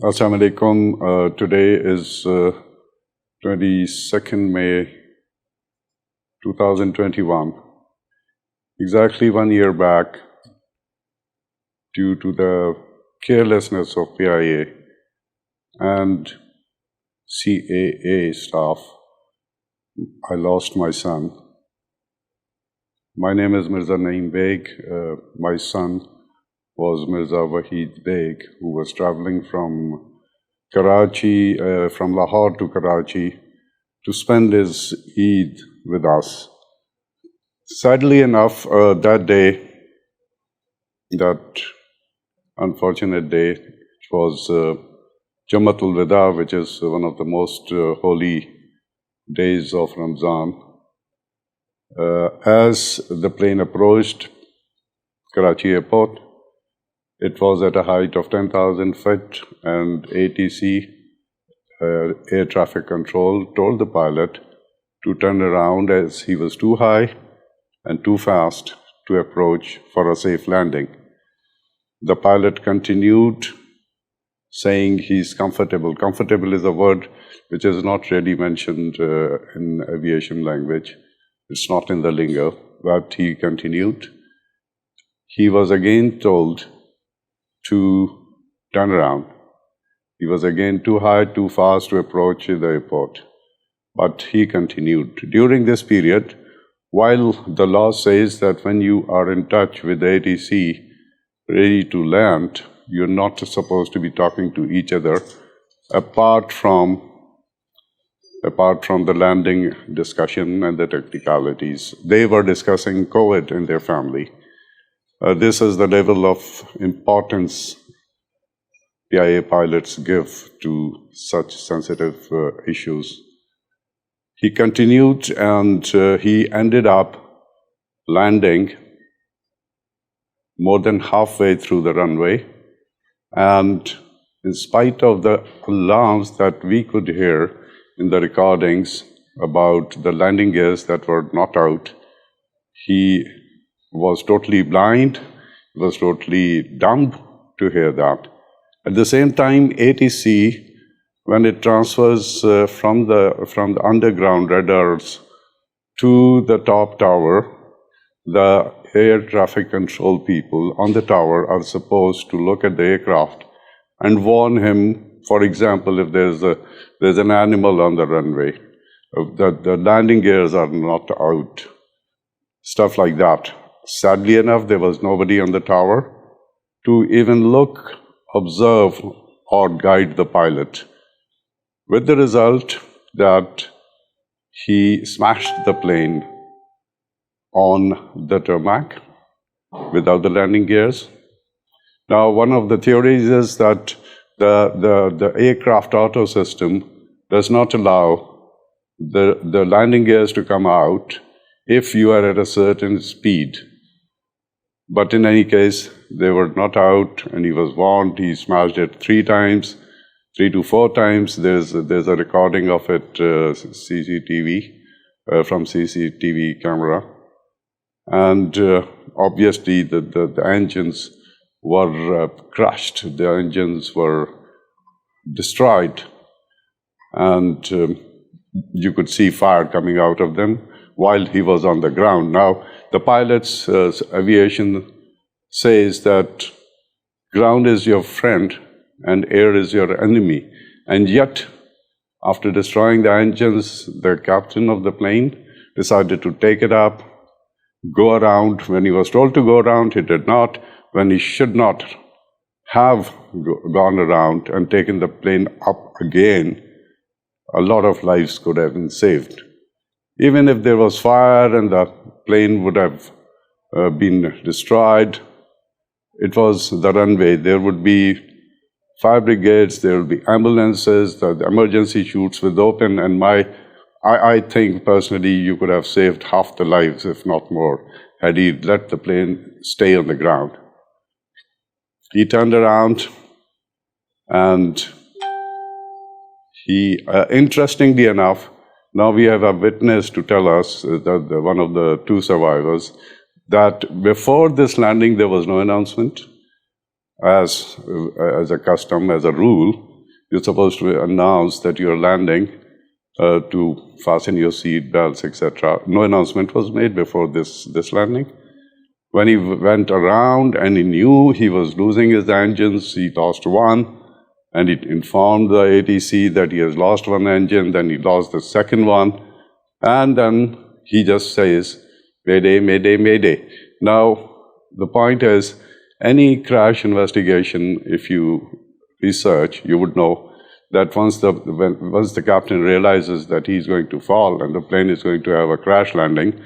Assalamu alaikum. Today is 22nd May 2021. Exactly 1 year back, due to the carelessness of PIA and CAA staff, I lost my son. My name is Mirza Naeem Beg. My son was Mirza Waheed Beg, who was traveling from Karachi, from Lahore to Karachi, to spend his Eid with us. Sadly enough, that day, that unfortunate day, it was Jamatul Wida, which is one of the most holy days of Ramzan. As the plane approached Karachi airport, it was at a height of 10,000 feet, and ATC, air traffic control, told the pilot to turn around as he was too high and too fast to approach for a safe landing. The pilot continued saying he's comfortable. Comfortable is a word which is not really mentioned in aviation language. It's not in the lingo, but he continued. He was again told to turn around. He was again too high, too fast to approach the airport. But he continued. During this period, while the law says that when you are in touch with the ATC, ready to land, you're not supposed to be talking to each other apart from the landing discussion and the technicalities. They were discussing COVID in their family. This is the level of importance PIA pilots give to such sensitive issues. He continued, and he ended up landing more than halfway through the runway. And in spite of the alarms that we could hear in the recordings about the landing gears that were not out, he was totally blind, was totally dumb to hear that. At the same time, ATC, when it transfers from the underground radars to the top tower, the air traffic control people on the tower are supposed to look at the aircraft and warn him. For example, if there's an animal on the runway, the landing gears are not out, stuff like that. Sadly enough, there was nobody on the tower to even look, observe, or guide the pilot, with the result that he smashed the plane on the tarmac without the landing gears. Now, one of the theories is that the aircraft auto system does not allow the landing gears to come out if you are at a certain speed. But in any case, they were not out, and he was warned. He smashed it 3 to 4 times. There's a recording of it, CCTV, from CCTV camera. And obviously, the engines were crushed. The engines were destroyed. And you could see fire coming out of them while he was on the ground. Now, the pilot's aviation says that ground is your friend and air is your enemy. And yet, after destroying the engines, the captain of the plane decided to take it up, go around. When he was told to go around, he did not. When he should not have gone around and taken the plane up again, a lot of lives could have been saved. Even if there was fire and the plane would have been destroyed, it was the runway. There would be fire brigades, there would be ambulances, the emergency chutes would open, and I think personally you could have saved half the lives, if not more, had he let the plane stay on the ground. He turned around, and interestingly enough, now we have a witness to tell us, that one of the 2 survivors, that before this landing there was no announcement. As a custom, as a rule, you're supposed to announce that you're landing to fasten your seat belts, etc. No announcement was made before this landing. When he went around and he knew he was losing his engines, he lost one, and it informed the ATC that he has lost one engine, then he lost the second one, and then he just says, Mayday, Mayday, Mayday. Now, the point is, any crash investigation, if you research, you would know that once the captain realizes that he's going to fall and the plane is going to have a crash landing,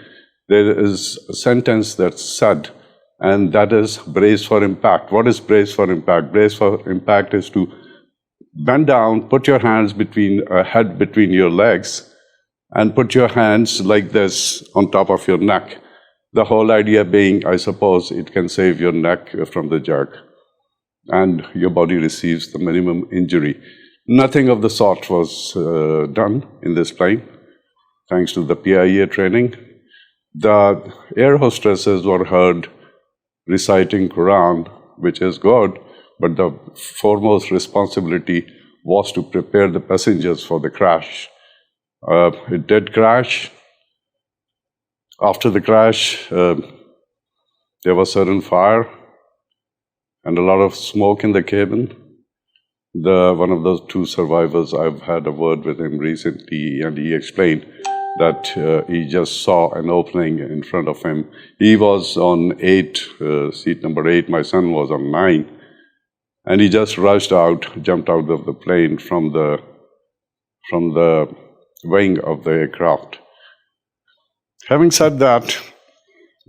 there is a sentence that's said, and that is brace for impact. What is brace for impact? Brace for impact is to bend down, put your hands head between your legs, and put your hands like this on top of your neck. The whole idea being, I suppose, it can save your neck from the jerk, and your body receives the minimum injury. Nothing of the sort was done in this plane, thanks to the PIA training. The air hostesses were heard reciting Quran, which is good, but the foremost responsibility was to prepare the passengers for the crash. It did crash. After the crash, there was sudden fire and a lot of smoke in the cabin. One of those two survivors, I've had a word with him recently, and he explained that he just saw an opening in front of him. He was on seat number 8, my son was on 9, and he just rushed out, jumped out of the plane from the wing of the aircraft. Having said that,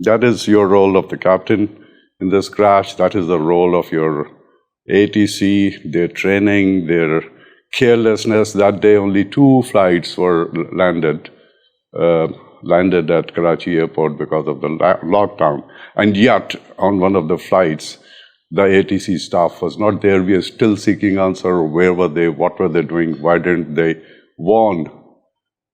that is your role of the captain in this crash. That is the role of your ATC, their training, their carelessness. That day only 2 flights were landed at Karachi airport because of the lockdown. And yet, on one of the flights, the ATC staff was not there. We are still seeking answer. Where were they? What were they doing? Why didn't they warn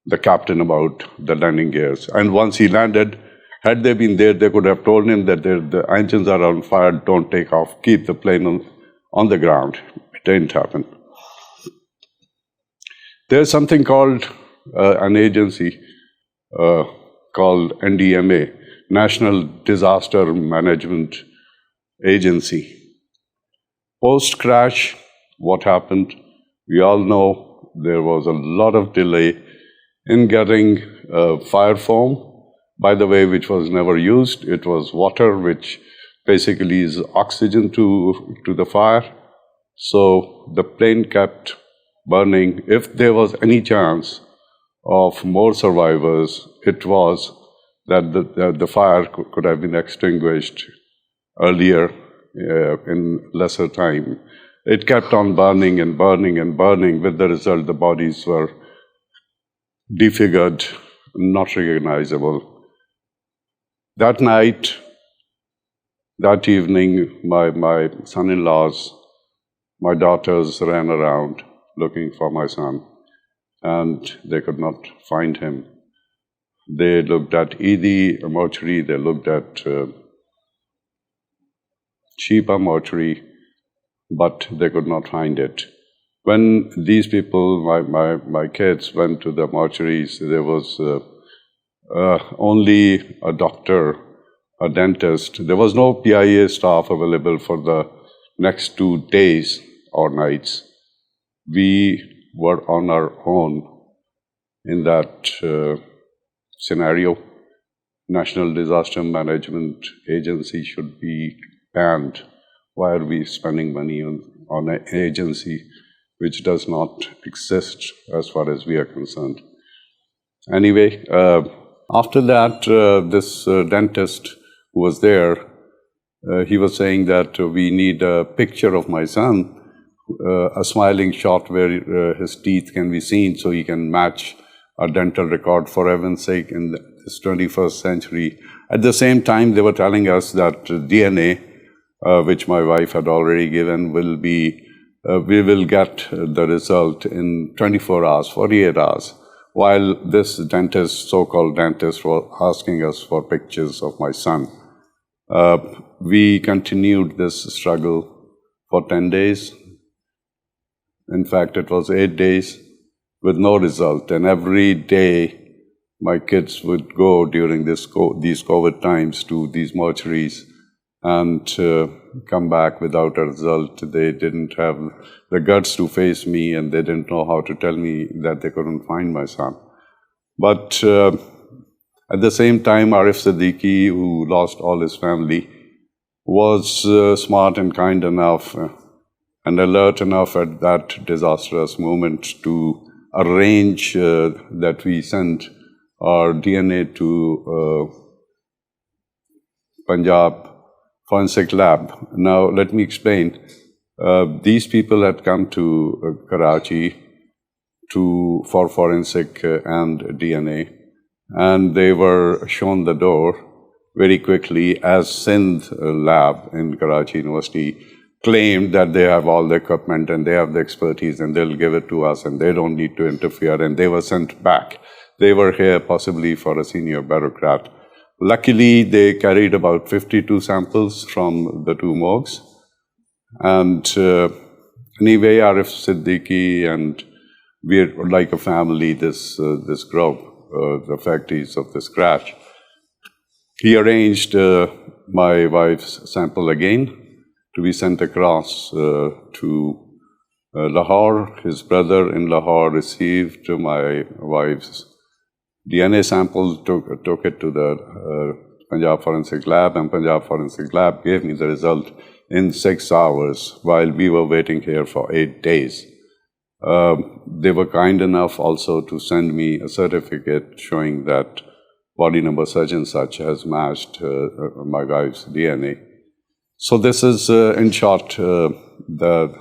the captain about the landing gears? And once he landed, had they been there, they could have told him that the engines are on fire, don't take off, keep the plane on the ground. It didn't happen. There's something called an agency called NDMA, National Disaster Management Agency. Post-crash, what happened? We all know there was a lot of delay in getting fire foam, by the way, which was never used. It was water, which basically is oxygen to the fire. So the plane kept burning. If there was any chance of more survivors, it was that the fire could have been extinguished earlier in lesser time. It kept on burning and burning and burning, with the result the bodies were defigured, not recognizable. That night, that evening, my son-in-laws, my daughters ran around looking for my son, and they could not find him. They looked at Eidi mortuary, they looked at Sheepa mortuary, but they could not find it. When these people, my kids, went to the mortuaries, there was only a doctor, a dentist. There was no PIA staff available for the next 2 days or nights. We were on our own in that scenario. National Disaster Management Agency should be banned. Why are we spending money on an agency which does not exist as far as we are concerned? Anyway, after that, this dentist who was there, he was saying that we need a picture of my son, a smiling shot where his teeth can be seen so he can match a dental record, for heaven's sake, in this 21st century. At the same time, they were telling us that DNA, which my wife had already given, will be, we will get the result in 24 hours, 48 hours, while this dentist, so-called dentist, was asking us for pictures of my son. We continued this struggle for 10 days. In fact, it was 8 days with no result. And every day, my kids would go during these COVID times to these mortuaries and come back without a result. They didn't have the guts to face me, and they didn't know how to tell me that they couldn't find my son. But at the same time, Arif Siddiqui, who lost all his family, was smart and kind enough and alert enough at that disastrous moment to arrange that we send our DNA to Punjab Forensic Lab. Now, let me explain. These people had come to Karachi for forensic and DNA, and they were shown the door very quickly as Sindh lab in Karachi University claimed that they have all the equipment and they have the expertise and they'll give it to us and they don't need to interfere, and they were sent back. They were here possibly for a senior bureaucrat. Luckily, they carried about 52 samples from the two morgues. And anyway, Arif Siddiqui and we're like a family, this group, the factories of this crash. He arranged my wife's sample again to be sent across to Lahore. His brother in Lahore received my wife's DNA sample, took it to the Punjab Forensic Lab, and Punjab Forensic Lab gave me the result in 6 hours while we were waiting here for 8 days. They were kind enough also to send me a certificate showing that body number such and such has matched my wife's DNA. So this is, in short, the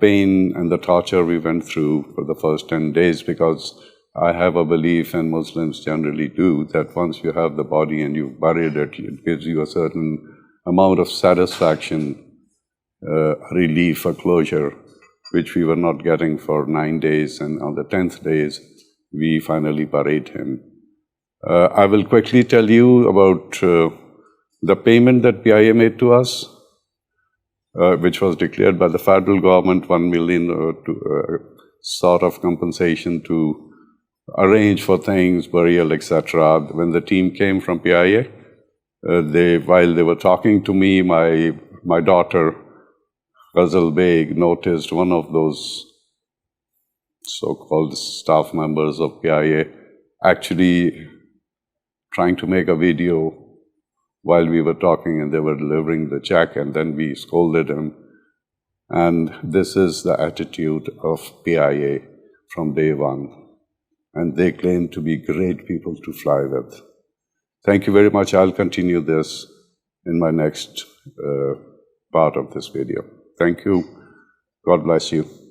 pain and the torture we went through for the first 10 days, because I have a belief, and Muslims generally do, that once you have the body and you've buried it, it gives you a certain amount of satisfaction, relief, a closure, which we were not getting for 9 days. And on the 10th days, we finally buried him. I will quickly tell you about the payment that PIA made to us, which was declared by the federal government, 1 million sort of compensation to arrange for things, burial, etc. When the team came from PIA, while they were talking to me, my daughter, Ghazal Beg, noticed one of those so-called staff members of PIA actually trying to make a video while we were talking, and they were delivering the check, and then we scolded him. And this is the attitude of PIA from day one. And they claim to be great people to fly with. Thank you very much. I'll continue this in my next part of this video. Thank you. God bless you.